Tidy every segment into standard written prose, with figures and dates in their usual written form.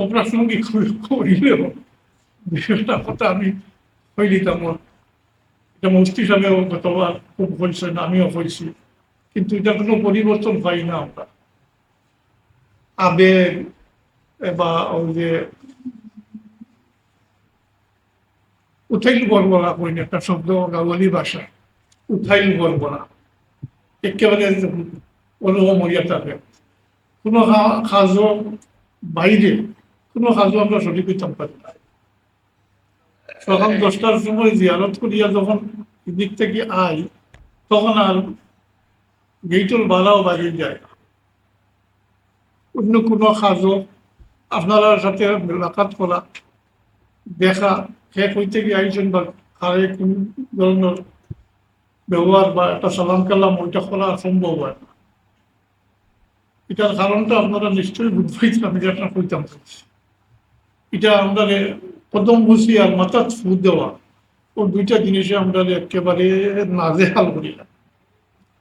অপ্রাসঙ্গিক হইলেও বিষয়টা কথা আমি হইলিতাম, এটা মুফতি সাহেব গতবার খুব হয়েছেন, আমিও হয়েছি, কিন্তু এটা কোনো পরিবর্তন পাই না আমরা। আবেগ বা ওই যে উঠাইল বর্বরা কইন একটা শব্দ গাওয়ালি ভাষা, উঠাইল বর্বরা একেবারে অনুমরিয়া থাকে। কোনো কাজও বাইরে কোনো কাজও আমরা সঠিক হইতাম পারি না। সকাল 10টার সময় জিয়ারত করিয়া যখন দিক থেকে আই, তখন আর গেইটল বাড়াও বাড়িয়ে যায় না। অন্য কোনো কাজও আপনার সাথে মোলাকাত করা, দেখা, শেষ হইতে গিয়ে আইসেন বা কারে কোন ধরনের ব্যবহার বা একটা সালাম কালাম ওইটা করা সম্ভব হয় না। এটার কারণটা আপনারা নিশ্চয়ই বুঝবেন, আমি যেটা কইতাম। এটা আমরা প্রথম বুঝি আর মাথা ফুট দেওয়া, ও দুইটা জিনিসে আমরা একেবারে নাজেহাল করি না।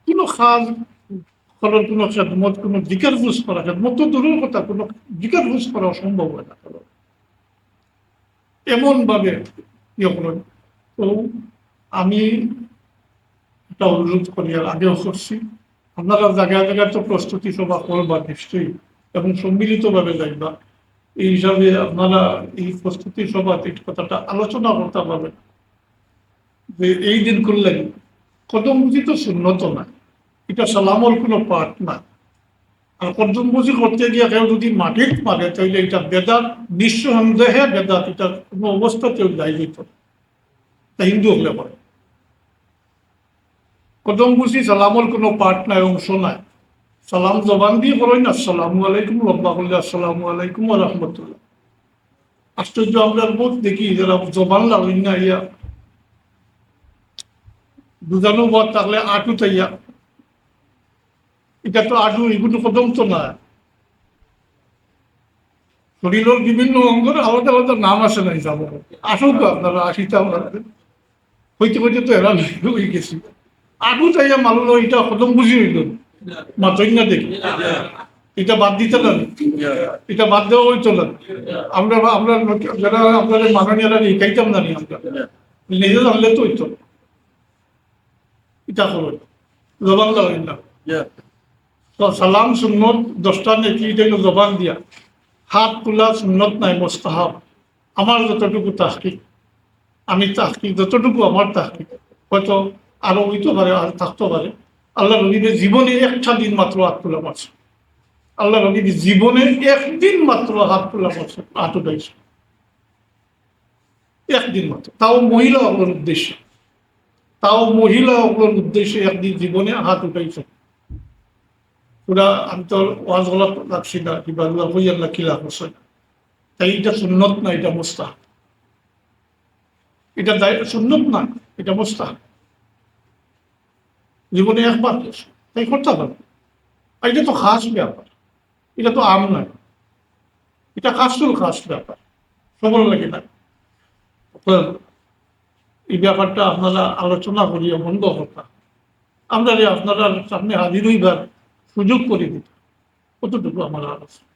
কোনো খাজ করার কোনো খেদমত, কোনো দিকার বুঝ করা, খেদমত তো দূরের কথা, কোনো দিকার বুঝ করা অসম্ভব হয় না। এমন ভাবে ইয়ে করেন। তো আমি একটা অনুরোধ করি, আর আগেও করছি, আপনারা জায়গায় জায়গায় তো প্রস্তুতি সভা করবা নিশ্চয়ই, এবং সম্মিলিতভাবে যাইবা। এই হিসাবে আপনারা এই প্রস্তুতি সভা এই কথাটা আলোচনা করতে পারবেন যে এই দিন করলেন কদমবুজি তো শূন্যত না, এটা সালামর কোনো পাঠ না। আর কদমবুজি করতে গিয়ে কেউ যদি মাটির মারে তাহলে এটা বেদাত, নিঃসন্দেহে বেদাত, এটা কোনো অবস্থাতেও দায়ী হইত তা হিন্দু হলে পরে। কদমবুজি সালামর কোনো পাঠ নাই, অংশ নাই। সালাম জবান দিয়ে বলেন আসসালামু আলাইকুম, লম্বা করলে আসসালামু আলাইকুম ওয়া রাহমাতুল্লাহ। আশ্চর্য আমরা বোধ দেখি যারা জবান লাগেন না ইয়া দুজানো বদ থাকলে আটু তাইয়া, এটা তো আটু, এগুলো কদম তো না। শরীরের বিভিন্ন অঙ্গের আলাদা আলাদা নাম আছে না হিসাব, আসুক আপনারা আসিতে হইতে হইতে তো এরা হয়ে গেছি। আটু তাইয়া মালুন এটা কদম বুঝি হইল মাত্রই না দেখি, এটা বাদ দিতে না, এটা বাদ দেওয়া হইতো না। আমরা আমরা যারা আপনাদের মাননীয়রা শিখাইতাম না নি, আমরা নিজে জানলে তো হইতো। এটা করবেন জবান লাগেন না। সালাম সুন্নত 10টা নেকি, এটা জবান দিয়া। হাত তোলা সুন্নত নাই, মোস্তাহাব। আমার যতটুকু তাহকিক, আমি তাহকিক যতটুকু আমার তাহকিক, হয়তো আরো হইতে পারে, আর থাকতে পারে। আল্লাহ নবীদের জীবনে একটা দিন মাত্র হাত তোলা মারছে। আল্লাহ নবীর জীবনে একদিন মাত্র হাত তোলা মারছে, হাত উঠাইছে একদিন মাত্র, তাও মহিলা অগ্রর উদ্দেশ্যে, তাও মহিলা অগ্রর উদ্দেশ্যে একদিন জীবনে হাত উঠাইছে। পুরা আমি তো ওয়াজ গলাপ রাখছি না, কিংবা হইয়ার না কিলা করছে না, তাই এটা সুন্নত না, এটা মুস্তাহাব। এটা সুন্নত না, এটা মুস্তাহাব। জীবনে একবার তাই করতে পারবে। আর এটা তো খাস ব্যাপার, এটা তো আম নয়, এটা খাসুল খাস ব্যাপার, সবল লাগে না। এই ব্যাপারটা আপনারা আলোচনা করিয়া বন্ধ করতাম, আমরা আপনারা সামনে হাজির হইবার সুযোগ করে দিতাম, কতটুকু আমার আলোচনা।